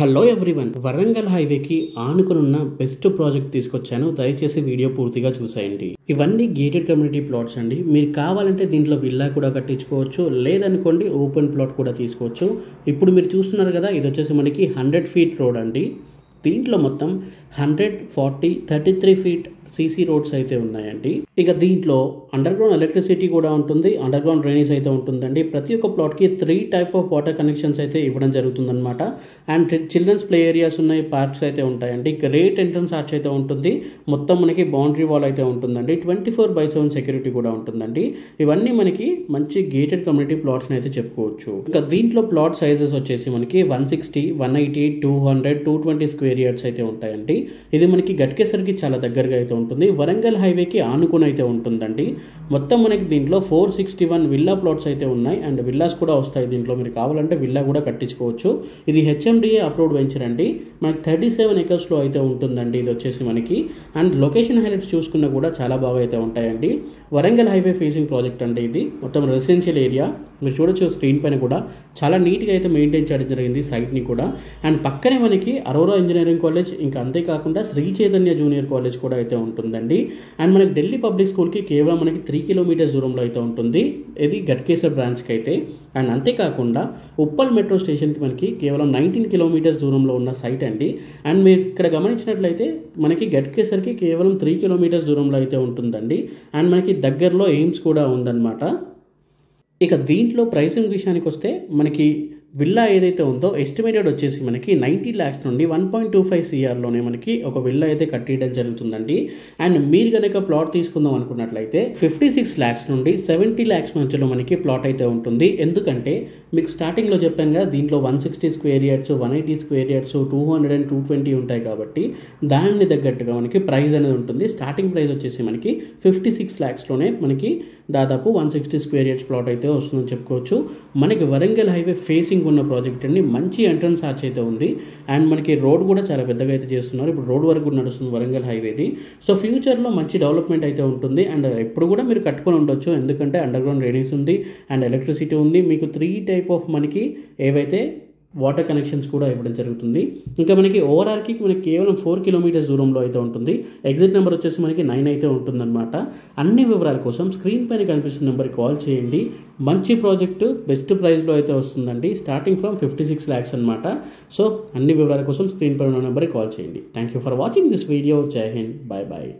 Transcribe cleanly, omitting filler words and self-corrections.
Hello everyone, Warangal హైవేకి ఆనుకునున్న best project తీసుకొచ్చాను. దయచేసి వీడియో పూర్తిగా చూసేయండి. ఇవన్నీ గేటెడ్ కమ్యూనిటీ ప్లాట్స్ అండి. మీరు కావాలంటే దీంట్లో విల్లా కూడా కట్టించుకోవచ్చు, లేదనుకోండి ఓపెన్ ప్లాట్ కూడా తీసుకోవచ్చు. ఇప్పుడు మీరు చూస్తున్నారు కదా, ఇది వచ్చేసి మనకి 100 ఫీట్ రోడ్ అండి. దీంట్లో మొత్తం 140, 33 ఫీట్ సీసీ రోడ్స్ అయితే ఉన్నాయండి. ఇక దీంట్లో అండర్ గ్రౌండ్ ఎలక్ట్రిసిటీ కూడా ఉంటుంది, అండర్ గ్రౌండ్ డ్రైనేజ్ అయితే ఉంటుందండి. ప్రతి ఒక్క ప్లాట్కి 3 టైప్ ఆఫ్ వాటర్ కనెక్షన్స్ అయితే ఇవ్వడం జరుగుతుందన్నమాట. అండ్ చిల్డ్రన్స్ ప్లే ఏరియాస్ ఉన్నాయి, పార్క్స్ అయితే ఉంటాయండి. గ్రేట్ ఎంట్రన్స్ ఆర్చ్ అయితే ఉంటుంది. మొత్తం మనకి బౌండరీ వాల్ అయితే ఉంటుందండి. 24/7 సెక్యూరిటీ కూడా ఉంటుందండి. ఇవన్నీ మనకి మంచి గేటెడ్ కమ్యూనిటీ ప్లాట్స్ అయితే చెప్పుకోవచ్చు. ఇక దీంట్లో ప్లాట్ సైజెస్ వచ్చేసి మనకి 160, 180, 200, 220 స్క్వేర్ యార్డ్స్ అయితే ఉంటాయండి. ఇది మనకి గట్కేసరికి చాలా దగ్గరగా అయితే ఉంటుంది. వరంగల్ హైవేకి ఆనుకుని అయితే ఉంటుందండి. మొత్తం మనకి దీంట్లో 461 విల్లా ప్లాట్స్ అయితే ఉన్నాయి. అండ్ విల్లాస్ కూడా వస్తాయి దీంట్లో. మీరు కావాలంటే విల్లా కూడా కట్టించుకోవచ్చు. ఇది HMDA అప్రూవ్డ్ వెంచర్ అండి. మనకి 37 ఎకర్స్లో అయితే ఉంటుందండి. ఇది వచ్చేసి మనకి అండ్ లొకేషన్ హైలైట్స్ చూసుకున్నా కూడా చాలా బాగా అయితే ఉంటాయండి. వరంగల్ హైవే ఫేసింగ్ ప్రాజెక్ట్ అండి. ఇది మొత్తం రెసిడెన్షియల్ ఏరియా. మీరు చూడొచ్చు స్క్రీన్ పైన కూడా చాలా నీట్గా అయితే మెయింటైన్ చేయడం జరిగింది సైట్ని కూడా. అండ్ పక్కనే మనకి అరోరా ఇంజనీరింగ్ కాలేజ్, ఇంకా అంతేకాకుండా శ్రీ చైతన్య జూనియర్ కాలేజ్ కూడా అయితే ఉంటుందండి. అండ్ మనకి ఢిల్లీ పబ్లిక్ స్కూల్కి కేవలం మనకి 3 కిలోమీటర్స్ దూరంలో అయితే ఉంటుంది. ఇది గట్కేసర్ బ్రాంచ్కి అయితే. అండ్ అంతేకాకుండా ఉప్పల్ మెట్రో స్టేషన్కి మనకి కేవలం 19 కిలోమీటర్స్ దూరంలో ఉన్న సైట్ అండి. అండ్ మీరు ఇక్కడ గమనించినట్లయితే మనకి గట్కేసర్కి కేవలం 3 కిలోమీటర్స్ దూరంలో అయితే ఉంటుందండి. అండ్ మనకి దగ్గరలో ఎయిమ్స్ కూడా ఉందన్నమాట. ఇక దీంట్లో ప్రైసింగ్ విషయానికి వస్తే మనకి విల్లా ఏదైతే ఉందో ఎస్టిమేటెడ్ వచ్చేసి మనకి 90 lakhs నుండి 1.25 CRలోనే మనకి ఒక విల్లా అయితే కట్టేయడం జరుగుతుందండి. అండ్ మీరు కనుక ప్లాట్ తీసుకుందాం అనుకున్నట్లయితే 56 lakhs నుండి 70 lakhs మధ్యలో మనకి ప్లాట్ అయితే ఉంటుంది. ఎందుకంటే మీకు స్టార్టింగ్లో చెప్పాను కదా, దీంట్లో 160 square yards, 180 square yards, 200 and 220 ఉంటాయి కాబట్టి దాన్ని తగ్గట్టుగా మనకి ప్రైస్ అనేది ఉంటుంది. స్టార్టింగ్ ప్రైస్ వచ్చేసి మనకి 56 lakhsలోనే మనకి దాదాపు 160 స్క్వేర్ యార్డ్స్ ప్లాట్ అయితే వస్తుందని చెప్పుకోవచ్చు. మనకి వరంగల్ హైవే ఫేసింగ్ ఉన్న ప్రాజెక్ట్ అండి. మంచి ఎంట్రన్స్ ఆర్చ్ అయితే ఉంది. అండ్ మనకి రోడ్ కూడా చాలా పెద్దగా అయితే చేస్తున్నారు. ఇప్పుడు రోడ్ వరకు కూడా నడుస్తుంది వరంగల్ హైవేది. సో ఫ్యూచర్లో మంచి డెవలప్మెంట్ అయితే ఉంటుంది. అండ్ ఎప్పుడు కూడా మీరు కట్టుకొని ఉండొచ్చు, ఎందుకంటే అండర్ గ్రౌండ్ డ్రైనేజ్ ఉంది అండ్ ఎలక్ట్రిసిటీ ఉంది. మీకు 3 టైప్ ఆఫ్ మనకి ఏవైతే వాటర్ కనెక్షన్స్ కూడా ఇవ్వడం జరుగుతుంది. ఇంకా మనకి ఓవరాల్కి మనకి కేవలం 4 కిలోమీటర్స్ దూరంలో అయితే ఉంటుంది. ఎగ్జిట్ నెంబర్ వచ్చేసి మనకి 9 అయితే ఉంటుందన్నమాట. అన్ని వివరాల కోసం స్క్రీన్ పైన కనిపిస్తున్న నెంబర్కి కాల్ చేయండి. మంచి ప్రాజెక్టు బెస్ట్ ప్రైస్లో అయితే వస్తుందండి. స్టార్టింగ్ ఫ్రమ్ 56 lakhs అనమాట. సో అన్ని వివరాల కోసం స్క్రీన్ పైన ఉన్న నెంబర్కి కాల్ చేయండి. Thank you for watching this video. జై హింద్, బాయ్ బాయ్.